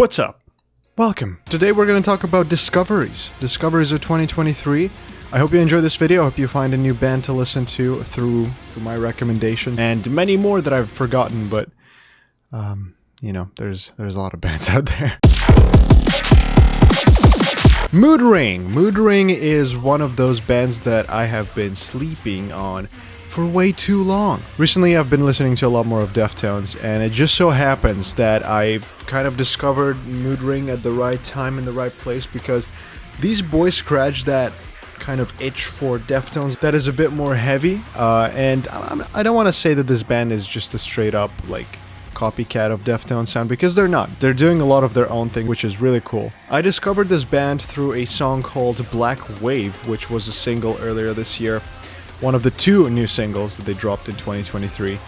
What's up? Welcome. Today we're going to talk about discoveries. Discoveries of 2023. I hope you enjoy this video. I hope you find a new band to listen to through my recommendation. And many more that I've forgotten, but, you know, there's a lot of bands out there. Mood Ring. Mood Ring is one of those bands that I have been sleeping on for way too long. Recently I've been listening to a lot more of Deftones, and it just so happens that I've kind of discovered Mood Ring at the right time in the right place, because these boys scratch that kind of itch for Deftones that is a bit more heavy, and I don't want to say that this band is just a straight up like copycat of Deftones sound, because they're not. They're doing a lot of their own thing, which is really cool. I discovered this band through a song called Black Wave, which was a single earlier this year. One of the two new singles that they dropped in 2023,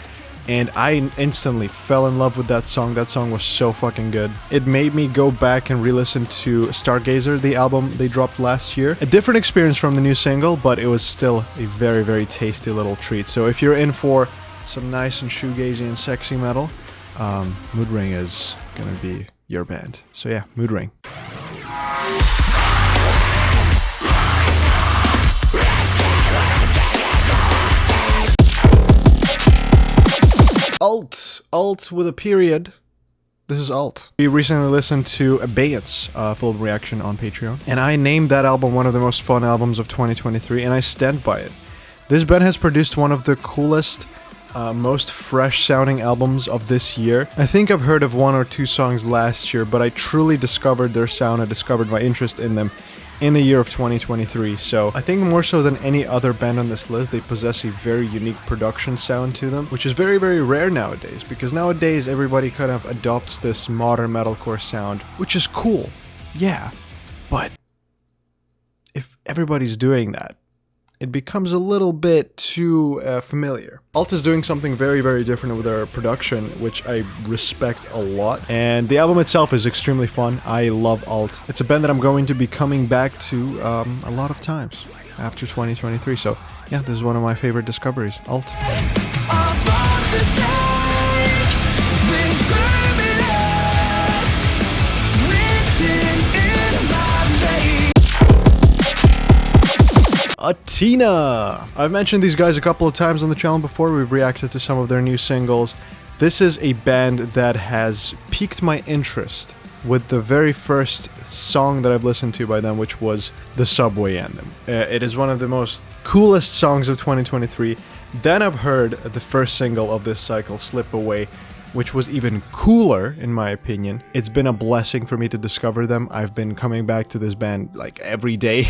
and I instantly fell in love with that song. That song was so fucking good. It made me go back and re-listen to Stargazer, the album they dropped last year. A different experience from the new single, but it was still a very, very tasty little treat. So if you're in for some nice and shoegazy and sexy metal, Mood Ring is gonna be your band. So yeah, Mood Ring. Alt with a period. This is Alt. We recently listened to Abeyance, full reaction on Patreon, and I named that album one of the most fun albums of 2023, and I stand by it. This band has produced one of the coolest, most fresh sounding albums of this year. I think I've heard of one or two songs last year, but I truly discovered their sound. I discovered my interest in them in the year of 2023, so I think more so than any other band on this list, they possess a very unique production sound to them, which is very, very rare nowadays, because nowadays everybody kind of adopts this modern metalcore sound, which is cool, yeah, but if everybody's doing that, it becomes a little bit too familiar. Alt is doing something very, very different with their production, which I respect a lot. And the album itself is extremely fun. I love Alt. It's a band that I'm going to be coming back to a lot of times after 2023. So yeah, this is one of my favorite discoveries, Alt. Athena! I've mentioned these guys a couple of times on the channel before. We've reacted to some of their new singles. This is a band that has piqued my interest with the very first song that I've listened to by them, which was the Subway Anthem. It is one of the most coolest songs of 2023. Then I've heard the first single of this cycle, Slip Away, which was even cooler, in my opinion. It's been a blessing for me to discover them. I've been coming back to this band like every day.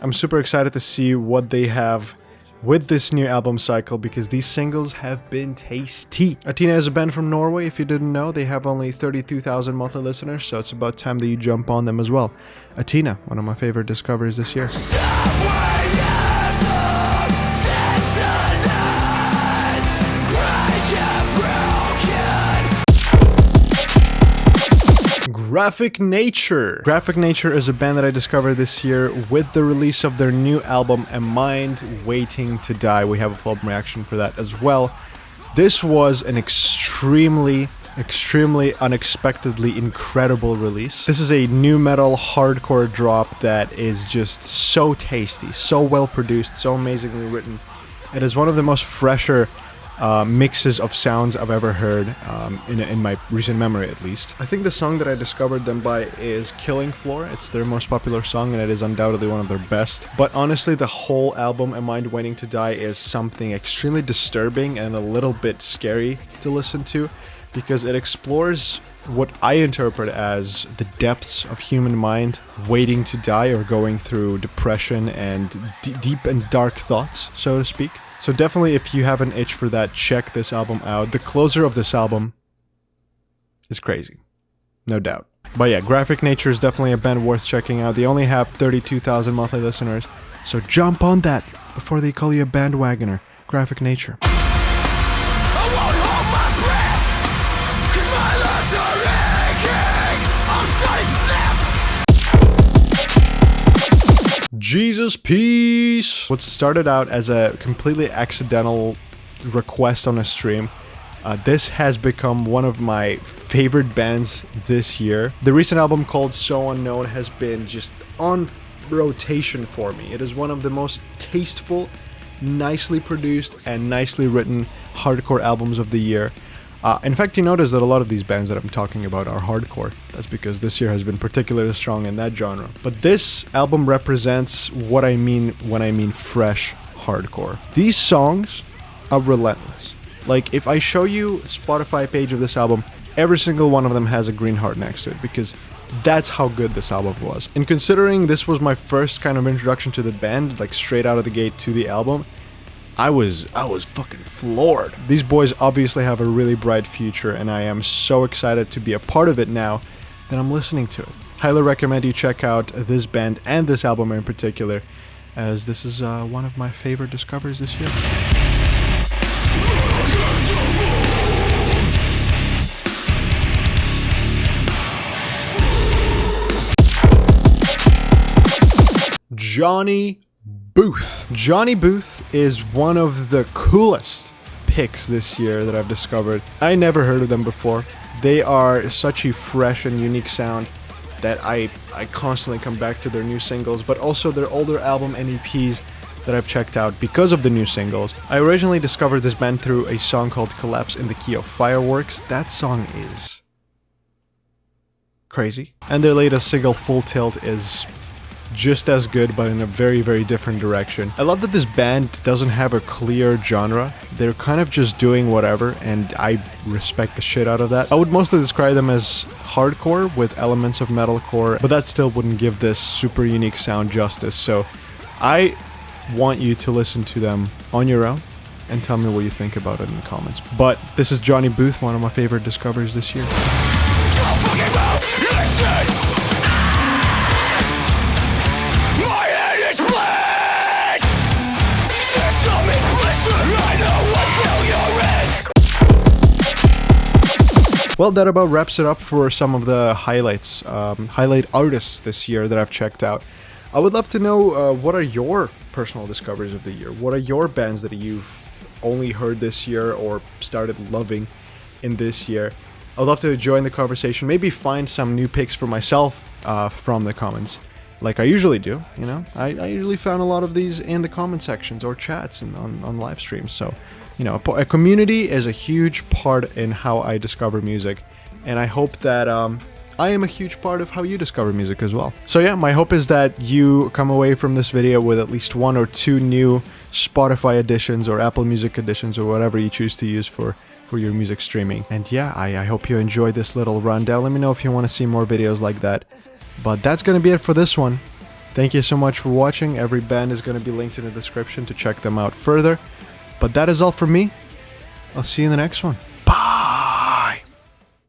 I'm super excited to see what they have with this new album cycle, because these singles have been tasty. Athena is a band from Norway, if you didn't know. They have only 32,000 monthly listeners, so it's about time that you jump on them as well. Athena, one of my favorite discoveries this year. Graphic Nature. Graphic Nature is a band that I discovered this year with the release of their new album, A Mind Waiting to Die. We have a full reaction for that as well. This was an extremely unexpectedly incredible release. This is a new metal hardcore drop that is just so tasty, so well produced, so amazingly written. It is one of the most fresher mixes of sounds I've ever heard, in my recent memory at least. I think the song that I discovered them by is Killing Floor. It's their most popular song, and it is undoubtedly one of their best. But honestly, the whole album, A Mind Waiting to Die, is something extremely disturbing and a little bit scary to listen to, because it explores what I interpret as the depths of human mind waiting to die, or going through depression and deep and dark thoughts, so to speak. So definitely, if you have an itch for that, check this album out. The closer of this album is crazy, no doubt. But yeah, Graphic Nature is definitely a band worth checking out. They only have 32,000 monthly listeners, so jump on that before they call you a bandwagoner. Graphic Nature. Jesus Peace! What started out as a completely accidental request on a stream This has become one of my favorite bands this year. The recent album called So Unknown has been just on rotation for me. It is one of the most tasteful, nicely produced, and nicely written hardcore albums of the year. In fact, you notice that a lot of these bands that I'm talking about are hardcore. That's because this year has been particularly strong in that genre. But this album represents what I mean when I mean fresh hardcore. These songs are relentless. Like, if I show you Spotify page of this album, every single one of them has a green heart next to it, because that's how good this album was. And considering this was my first kind of introduction to the band, like straight out of the gate to the album, I was fucking floored. These boys obviously have a really bright future, and I am so excited to be a part of it now that I'm listening to it. Highly recommend you check out this band and this album in particular, as this is one of my favorite discoveries this year. Johnny Booth. Johnny Booth is one of the coolest picks this year that I've discovered. I never heard of them before. They are such a fresh and unique sound that I constantly come back to their new singles, but also their older album and EPs that I've checked out because of the new singles. I originally discovered this band through a song called Collapse in the Key of Fireworks. That song is crazy. And their latest single, Full Tilt, is just as good, but in a very, very different direction. I love that this band doesn't have a clear genre. They're kind of just doing whatever, and I respect the shit out of that. I would mostly describe them as hardcore with elements of metalcore, but that still wouldn't give this super unique sound justice. So I want you to listen to them on your own and tell me what you think about it in the comments. But this is Johnny Booth, one of my favorite discoveries this year. Well, that about wraps it up for some of the highlight artists this year that I've checked out. I would love to know what are your personal discoveries of the year? What are your bands that you've only heard this year or started loving in this year? I'd love to join the conversation, maybe find some new picks for myself from the comments, like I usually do, you know? I usually found a lot of these in the comment sections or chats and on live streams, so you know, a community is a huge part in how I discover music, and I hope that I am a huge part of how you discover music as well. So yeah, my hope is that you come away from this video with at least 1 or 2 new Spotify editions or Apple Music editions or whatever you choose to use for your music streaming. And yeah, I hope you enjoyed this little rundown. Let me know if you want to see more videos like that. But that's going to be it for this one. Thank you so much for watching. Every band is going to be linked in the description to check them out further. But that is all from me. I'll see you in the next one.